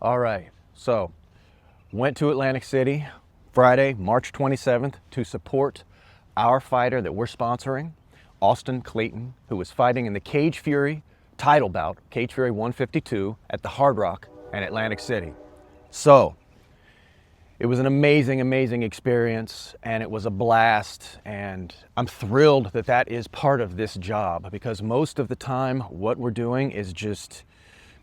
All right, so went to Atlantic City Friday, March 27th to support our fighter that we're sponsoring, Austin Clayton, who was fighting in the Cage Fury title bout, Cage Fury 152 at the Hard Rock in Atlantic City. So it was an amazing experience, and it was a blast, and I'm thrilled that that is part of this job, because most of the time what we're doing is just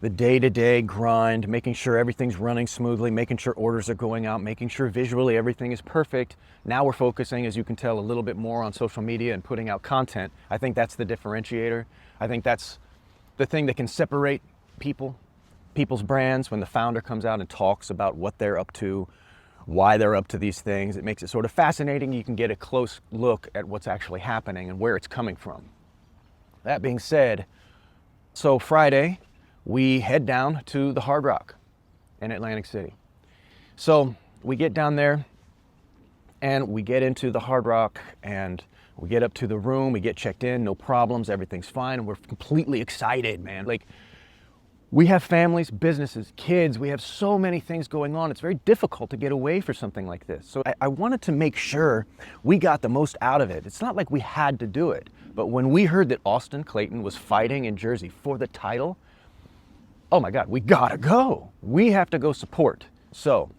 the day-to-day grind, making sure everything's running smoothly, making sure orders are going out, making sure visually everything is perfect. Now we're focusing, as you can tell, a little bit more on social media and putting out content. I think that's the differentiator. I think that's the thing that can separate people's brands. When the founder comes out and talks about what they're up to, why they're up to these things, it makes it sort of fascinating. You can get a close look at what's actually happening and where it's coming from. That being said, so Friday, we head down to the Hard Rock in Atlantic City. So we get down there and we get into the Hard Rock and we get up to the room, we get checked in, no problems, everything's fine. And we're completely excited, man. Like, we have families, businesses, kids, we have so many things going on. It's very difficult to get away for something like this. So I wanted to make sure we got the most out of it. It's not like we had to do it, but when we heard that Austin Clayton was fighting in Jersey for the title, oh my God, we gotta go. We have to go support. So,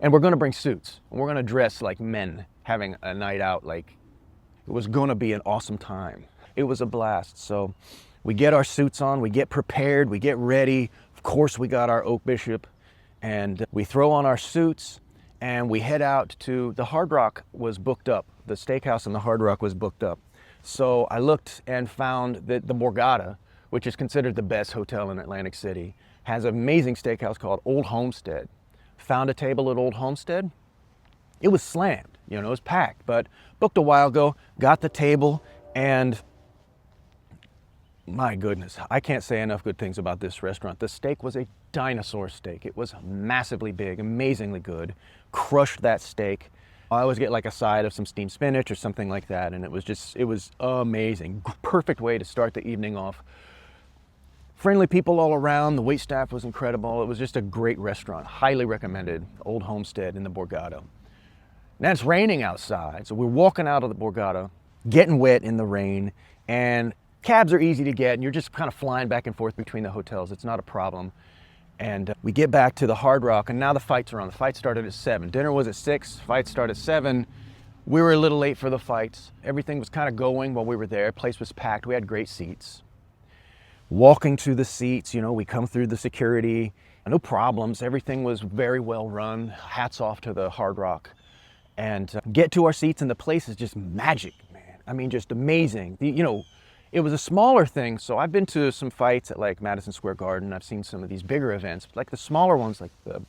and we're gonna bring suits. And we're gonna dress like men having a night out. Like, it was gonna be an awesome time. It was a blast. So we get our suits on, we get prepared, we get ready. Of course, we got our Oak Bishop, and we throw on our suits and we head out to the Hard Rock. Was booked up. The steakhouse in the Hard Rock was booked up. So I looked and found that the Borgata, which is considered the best hotel in Atlantic City, has an amazing steakhouse called Old Homestead. Found a table at Old Homestead. It was slammed, it was packed, but booked a while ago, got the table, and my goodness, I can't say enough good things about this restaurant. The steak was a dinosaur steak. It was massively big, amazingly good. Crushed that steak. I always get like a side of some steamed spinach or something like that, and it was amazing. Perfect way to start the evening off. Friendly people all around. The waitstaff was incredible. It was just a great restaurant. Highly recommended. Old Homestead in the Borgata. Now it's raining outside, so we're walking out of the Borgata, getting wet in the rain, and cabs are easy to get, and you're just kind of flying back and forth between the hotels. It's not a problem. And we get back to the Hard Rock, and now the fights are on. The fight started at 7. Dinner was at 6. Fights started at 7. We were a little late for the fights. Everything was kind of going while we were there. Place was packed. We had great seats. Walking to the seats, we come through the security. No problems. Everything was very well run. Hats off to the Hard Rock. And get to our seats, and the place is just magic, man. I mean, just amazing. It was a smaller thing, so I've been to some fights at like Madison Square Garden. I've seen some of these bigger events, like the smaller ones, and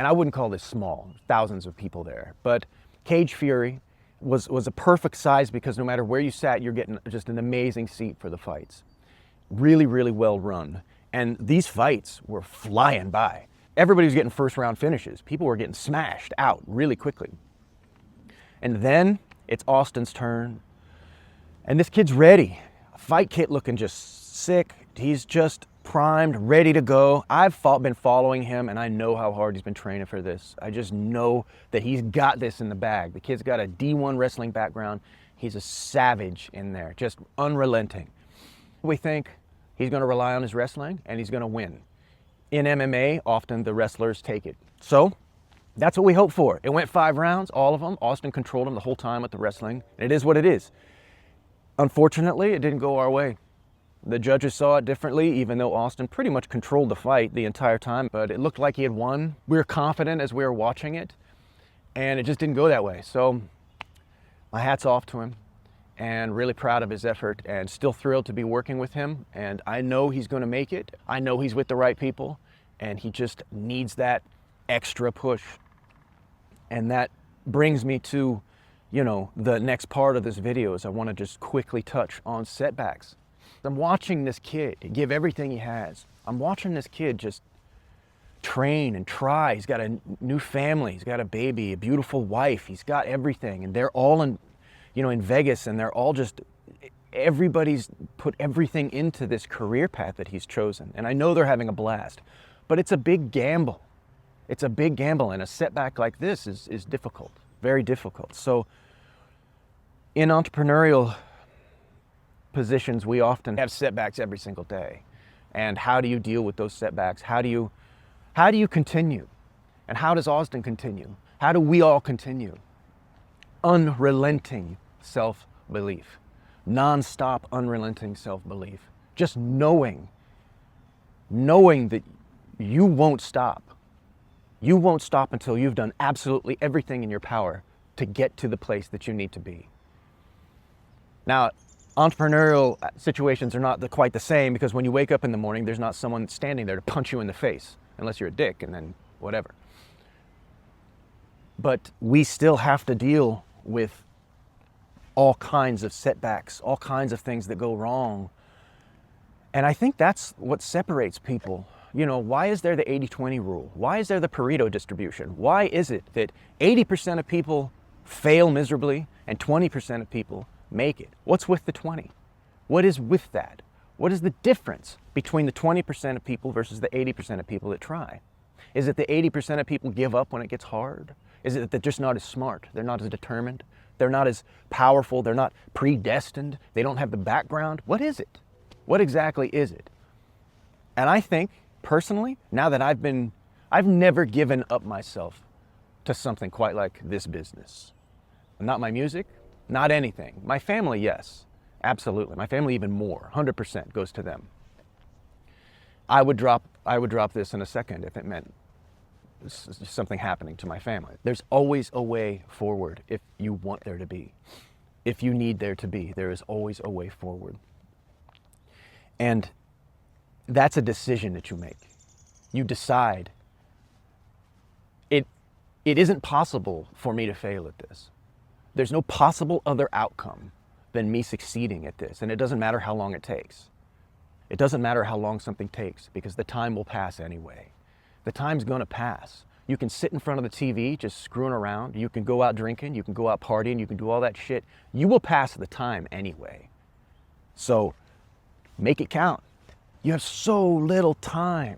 I wouldn't call this small, thousands of people there. But Cage Fury was a perfect size, because no matter where you sat, you're getting just an amazing seat for the fights. Really well run. And these fights were flying by. Everybody was getting first round finishes. People were getting smashed out really quickly. And then it's Austin's turn, and this kid's ready. Fight kit looking just sick. He's just primed, ready to go. I've been following him, and I know how hard he's been training for this. I just know that he's got this in the bag. The kid's got a D1 wrestling background. He's a savage in there, just unrelenting. We think he's going to rely on his wrestling, and he's going to win. In MMA, often the wrestlers take it. So that's what we hope for. It went 5 rounds, all of them. Austin controlled him the whole time with the wrestling, and it is what it is. Unfortunately, it didn't go our way. The judges saw it differently, even though Austin pretty much controlled the fight the entire time, but it looked like he had won. We were confident as we were watching it, and it just didn't go that way. So my hat's off to him, and really proud of his effort, and still thrilled to be working with him. And I know he's going to make it. I know he's with the right people, and he just needs that extra push. And that brings me to the next part of this video. Is I want to just quickly touch on setbacks. I'm watching this kid give everything he has. I'm watching this kid just train and try. He's got a new family. He's got a baby, a beautiful wife. He's got everything, and they're all in Vegas, and they're all just, everybody's put everything into this career path that he's chosen. And I know they're having a blast, But it's a big gamble. It's a big gamble, and a setback like this is difficult, very difficult. So in entrepreneurial positions, we often have setbacks every single day. And how do you deal with those setbacks? How do you continue? And how does Austin continue? How do we all continue? Unrelenting self-belief. Non-stop, unrelenting self-belief. Just knowing that you won't stop. You won't stop until you've done absolutely everything in your power to get to the place that you need to be. Now, entrepreneurial situations are not quite the same, because when you wake up in the morning, there's not someone standing there to punch you in the face, unless you're a dick, and then whatever. But we still have to deal with all kinds of setbacks, all kinds of things that go wrong. And I think that's what separates people. You know, why is there the 80-20 rule? Why is there the Pareto distribution? Why is it that 80% of people fail miserably and 20% of people make it? What's with the 20? What is with that? What is the difference between the 20% of people versus the 80% of people that try? Is it the 80% of people give up when it gets hard? Is it that they're just not as smart? They're not as determined? They're not as powerful? They're not predestined? They don't have the background? What is it? What exactly is it? And I think, personally, now that I've never given up myself to something quite like this business. Not my music, not anything. My family, yes, absolutely. My family even more, 100% goes to them. I would drop this in a second if it meant something happening to my family. There's always a way forward if you want there to be. If you need there to be, there is always a way forward. And that's a decision that you make. You decide, it isn't possible for me to fail at this. There's no possible other outcome than me succeeding at this. And it doesn't matter how long it takes. It doesn't matter how long something takes, because the time will pass anyway. The time's gonna pass. You can sit in front of the TV just screwing around. You can go out drinking. You can go out partying. You can do all that shit. You will pass the time anyway. So make it count. You have so little time.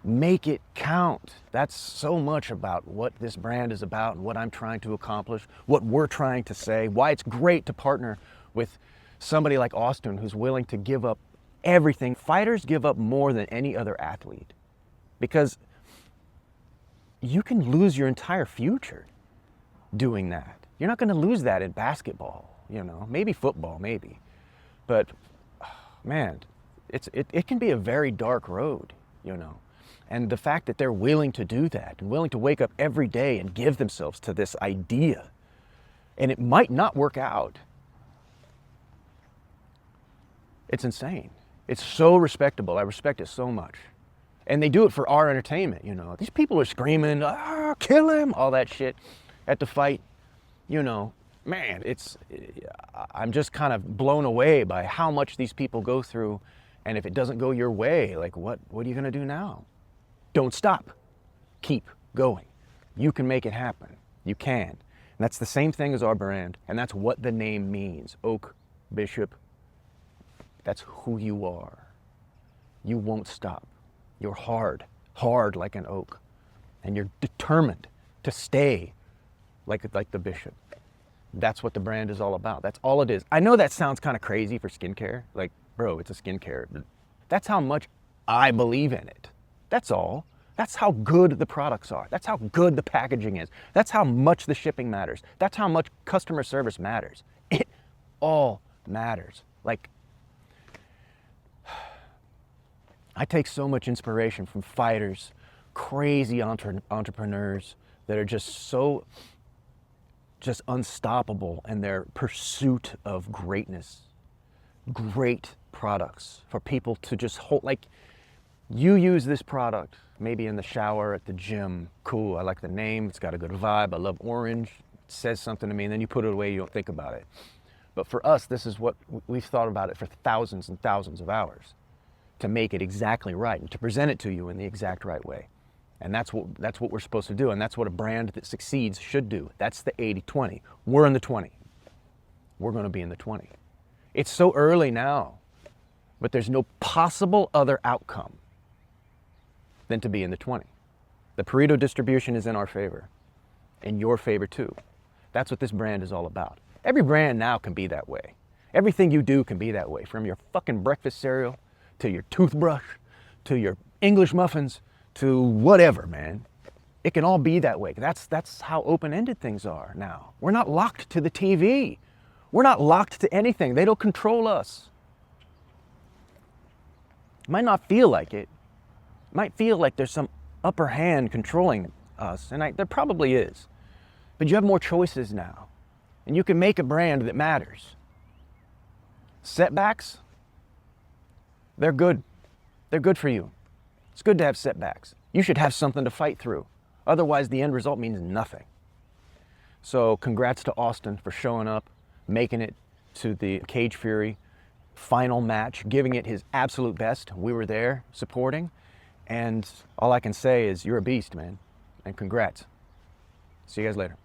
Make it count. That's so much about what this brand is about and what I'm trying to accomplish, what we're trying to say, why it's great to partner with somebody like Austin who's willing to give up everything. Fighters give up more than any other athlete, because you can lose your entire future doing that. You're not going to lose that in basketball, you know, maybe football, maybe. But man, it can be a very dark road, you know. And the fact that they're willing to do that and willing to wake up every day and give themselves to this idea, and it might not work out. It's insane. It's so respectable. I respect it so much. And they do it for our entertainment, you know. These people are screaming, kill him, all that shit at the fight. You know, man, I'm just kind of blown away by how much these people go through. And if it doesn't go your way, like what are you gonna do now? Don't stop. Keep going. You can make it happen. You can. And that's the same thing as our brand. And that's what the name means. Oak, Bishop. That's who you are. You won't stop. You're hard like an oak. And you're determined to stay like the Bishop. That's what the brand is all about. That's all it is. I know that sounds kind of crazy for skincare. Like, bro, it's a skincare. That's how much I believe in it. That's all. That's how good the products are. That's how good the packaging is. That's how much the shipping matters. That's how much customer service matters. It all matters. Like, I take so much inspiration from fighters, crazy entrepreneurs that are just unstoppable in their pursuit of greatness. Great products for people to just hold. Like, you use this product maybe in the shower, at the gym. Cool, I like the name, it's got a good vibe, I love orange, it says something to me, and then you put it away, you don't think about it. But for us, this is what we've thought about it for thousands and thousands of hours, to make it exactly right and to present it to you in the exact right way. And that's what we're supposed to do, and that's what a brand that succeeds should do. That's the 80-20. We're in the 20. We're gonna be in the 20. It's so early now, but there's no possible other outcome than to be in the 20. The Pareto distribution is in our favor, in your favor too. That's what this brand is all about. Every brand now can be that way. Everything you do can be that way, from your fucking breakfast cereal, to your toothbrush, to your English muffins, to whatever, man. It can all be that way. That's how open-ended things are now. We're not locked to the TV. We're not locked to anything. They don't control us. It might not feel like it. It might feel like there's some upper hand controlling us, and there probably is. But you have more choices now, and you can make a brand that matters. Setbacks, they're good. They're good for you. It's good to have setbacks. You should have something to fight through. Otherwise, the end result means nothing. So congrats to Austin for showing up, making it to the Cage Fury final match, giving it his absolute best. We were there supporting, and all I can say is you're a beast, man, and congrats. See you guys later.